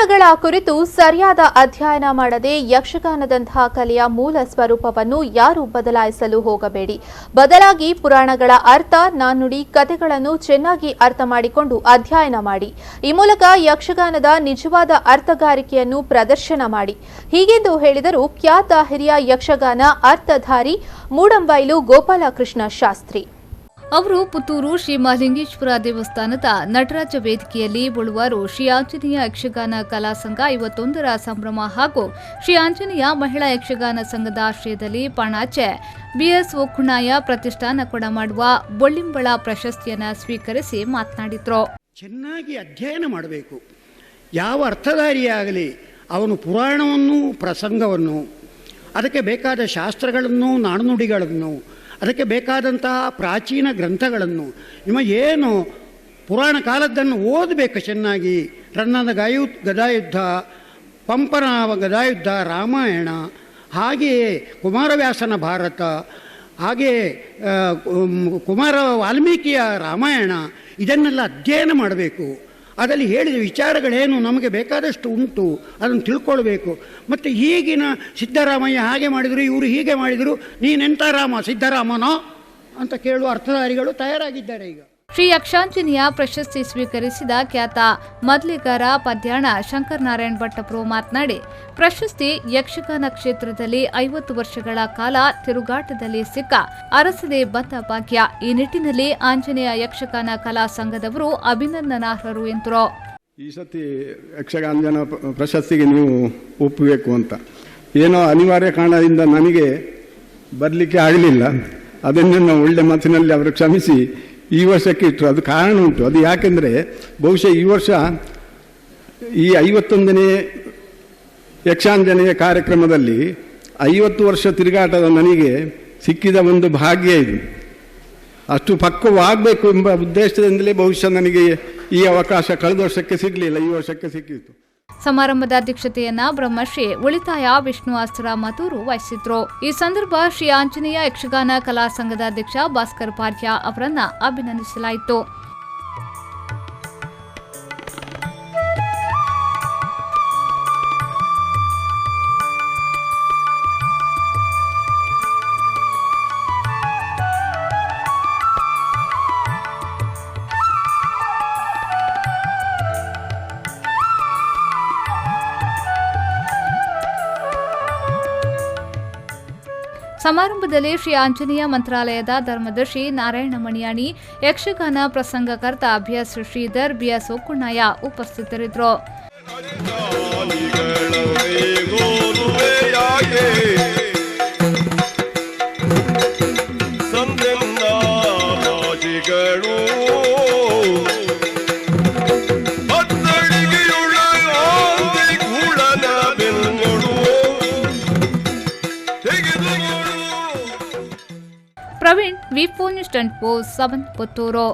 ಪುರಾಣಗಳ ಕುರಿತು ಸರಿಯಾದ ಅಧ್ಯಯನ ಮಾಡದೆ ಯಕ್ಷಗಾನದಂತಹ ಕಲೆಯ ಮೂಲ ಸ್ವರೂಪವನ್ನು ಯಾರೂ ಬದಲಾಯಿಸಲು ಹೋಗಬೇಡಿ. ಬದಲಾಗಿ ಪುರಾಣಗಳ ಅರ್ಥ, ನಾನುಡಿ, ಕಥೆಗಳನ್ನು ಚೆನ್ನಾಗಿ ಅರ್ಥ ಮಾಡಿಕೊಂಡು ಅಧ್ಯಯನ ಮಾಡಿ. ಈ ಮೂಲಕ ಯಕ್ಷಗಾನದ ನಿಜವಾದ ಅರ್ಥಗಾರಿಕೆಯನ್ನು ಪ್ರದರ್ಶನ ಮಾಡಿ. ಹೀಗೆಂದು ಹೇಳಿದರು ಖ್ಯಾತ ಹಿರಿಯ ಯಕ್ಷಗಾನ ಅರ್ಥಧಾರಿ ಮೂಡಂಬೈಲು ಗೋಪಾಲಕೃಷ್ಣ ಶಾಸ್ತ್ರಿ. ಅವರು ಪುತ್ತೂರು ಶ್ರೀ ಮಹಾಲಿಂಗೇಶ್ವರ ದೇವಸ್ಥಾನದ ನಟರಾಜ ವೇದಿಕೆಯಲ್ಲಿ ಬುಳುವಾರು ಶ್ರೀ ಆಂಜನೇಯ ಯಕ್ಷಗಾನ ಕಲಾ ಸಂಘ 51ರ ಸಂಭ್ರಮ ಹಾಗೂ ಶ್ರೀ ಆಂಜನೇಯ ಮಹಿಳಾ ಯಕ್ಷಗಾನ ಸಂಘದ ಆಶ್ರಯದಲ್ಲಿ ಪಣಾಚೆ ಬಿಎಸ್ ಒಕ್ಕುಣಾಯ ಪ್ರತಿಷ್ಠಾನ ಕೊಡಮಾಡುವ ಬೊಳ್ಳಿಂಬಳ ಪ್ರಶಸ್ತಿಯನ್ನು ಸ್ವೀಕರಿಸಿ ಮಾತನಾಡಿದರು. ಚೆನ್ನಾಗಿ ಅಧ್ಯಯನ ಮಾಡಬೇಕು. ಯಾವ ಅರ್ಥಧಾರಿಯಾಗಲಿ ಅವನು ಪುರಾಣವನ್ನು, ಪ್ರಸಂಗವನ್ನು, ಅದಕ್ಕೆ ಬೇಕಾದ ಶಾಸ್ತ್ರಗಳನ್ನು, ನಾಣ್ಣುಡಿಗಳನ್ನು, ಅದಕ್ಕೆ ಬೇಕಾದಂತಹ ಪ್ರಾಚೀನ ಗ್ರಂಥಗಳನ್ನು ಏನು ಪುರಾಣ ಕಾಲದ್ದನ್ನು ಓದಬೇಕು ಚೆನ್ನಾಗಿ. ರನ್ನನ ಗದಾಯುದ್ಧ, ಪಂಪನ ಗದಾಯುದ್ಧ, ರಾಮಾಯಣ, ಹಾಗೆಯೇ ಕುಮಾರವ್ಯಾಸನ ಭಾರತ, ಹಾಗೆಯೇ ಕುಮಾರ ವಾಲ್ಮೀಕಿಯ ರಾಮಾಯಣ, ಇದನ್ನೆಲ್ಲ ಅಧ್ಯಯನ ಮಾಡಬೇಕು. ಅದರಲ್ಲಿ ಹೇಳಿದ ವಿಚಾರಗಳೇನು ನಮಗೆ ಬೇಕಾದಷ್ಟು ಉಂಟು, ಅದನ್ನು ತಿಳ್ಕೊಳ್ಬೇಕು. ಮತ್ತು ಈಗಿನ ಸಿದ್ದರಾಮಯ್ಯ ಹಾಗೆ ಮಾಡಿದರು, ಇವರು ಹೀಗೆ ಮಾಡಿದರು, ನೀನೆಂಥ ರಾಮ ಸಿದ್ದರಾಮನೋ ಅಂತ ಕೇಳುವ ಅರ್ಥಧಾರಿಗಳು ತಯಾರಾಗಿದ್ದಾರೆ ಈಗ. ಶ್ರೀ ಯಕ್ಷಾಂಜನೇಯ ಪ್ರಶಸ್ತಿ ಸ್ವೀಕರಿಸಿದ ಖ್ಯಾತ ಮದ್ಲಿಗಾರ ಪದ್ಯಾಣ ಶಂಕರನಾರಾಯಣ ಭಟ್ಟಪ್ರು ಮಾತನಾಡಿ, ಪ್ರಶಸ್ತಿ ಯಕ್ಷಗಾನ ಕ್ಷೇತ್ರದಲ್ಲಿ 50 ವರ್ಷಗಳ ಕಾಲ ತಿರುಗಾಟದಲ್ಲಿ ಸಿಕ್ಕ ಅರಸದೇ ಬಂದ ಭಾಗ್ಯ. ಈ ನಿಟ್ಟಿನಲ್ಲಿ ಆಂಜನೇಯ ಯಕ್ಷಗಾನ ಕಲಾ ಸಂಘದವರು ಅಭಿನಂದನಾರ್ಹರು ಎಂದರು. ಈ ಸತಿ ಯಕ್ಷಗಾನ ಪ್ರಶಸ್ತಿಗೆ ನೀವು ಒಪ್ಪಬೇಕು ಅಂತ ಏನೋ ಅನಿವಾರ್ಯ ಕಾರಣದಿಂದ ನನಗೆ ಬರಲಿಕ್ಕೆ ಆಗಲಿಲ್ಲ. ಅದನ್ನು ಒಳ್ಳೆ ಮಾತಿನಲ್ಲಿ ಅವರು ಕ್ಷಮಿಸಿ ಈ ವರ್ಷಕ್ಕೆ ಇಟ್ಟರು. ಅದು ಕಾರಣ ಉಂಟು. ಅದು ಯಾಕೆಂದರೆ ಬಹುಶಃ ಈ ವರ್ಷ ಈ 51ನೇ ಯಕ್ಷಾಂಜನೇಯ ಕಾರ್ಯಕ್ರಮದಲ್ಲಿ 50 ವರ್ಷ ತಿರುಗಾಟದ ನನಗೆ ಸಿಕ್ಕಿದ ಒಂದು ಭಾಗ್ಯ ಇದು. ಅಷ್ಟು ಪಕ್ವವಾಗಬೇಕು ಎಂಬ ಉದ್ದೇಶದಿಂದಲೇ ಬಹುಶಃ ನನಗೆ ಈ ಅವಕಾಶ ಕಳೆದ ವರ್ಷಕ್ಕೆ ಸಿಗಲಿಲ್ಲ, ಈ ವರ್ಷಕ್ಕೆ ಸಿಕ್ಕಿತ್ತು. ಸಮಾರಂಭದ ಅಧ್ಯಕ್ಷತೆಯನ್ನ ಬ್ರಹ್ಮಶ್ರೀ ಉಳಿತಾಯ ವಿಷ್ಣು ಅಸ್ತ್ರ ಮತೂರು ವಹಿಸಿದ್ರು. ಈ ಸಂದರ್ಭ ಶ್ರೀ ಆಂಜನೇಯ ಯಕ್ಷಗಾನ ಕಲಾ ಸಂಘದ ಅಧ್ಯಕ್ಷ ಭಾಸ್ಕರ್ ಪಾರ್ಯ ಅವರನ್ನ ಅಭಿನಂದಿಸಲಾಯಿತು. ಸಮಾರಂಭದಲ್ಲಿ ಶ್ರೀ ಆಂಜನೇಯ ಮಂತ್ರಾಲಯದ ಧರ್ಮದರ್ಶಿ ನಾರಾಯಣ ಮಣಿಯಾಣಿ, ಯಕ್ಷಗಾನ ಪ್ರಸಂಗಕರ್ತ ಬಿಎಸ್ ಶ್ರೀಧರ್, ಬಿಎಸ್ ಒಕ್ಕುಣಾಯ ಉಪಸ್ಥಿತರಿದ್ದರು. ಪ್ರವೀಣ್, ವಿ4 ನ್ಯೂಸ್ 7 ಪುತ್ತೂರು.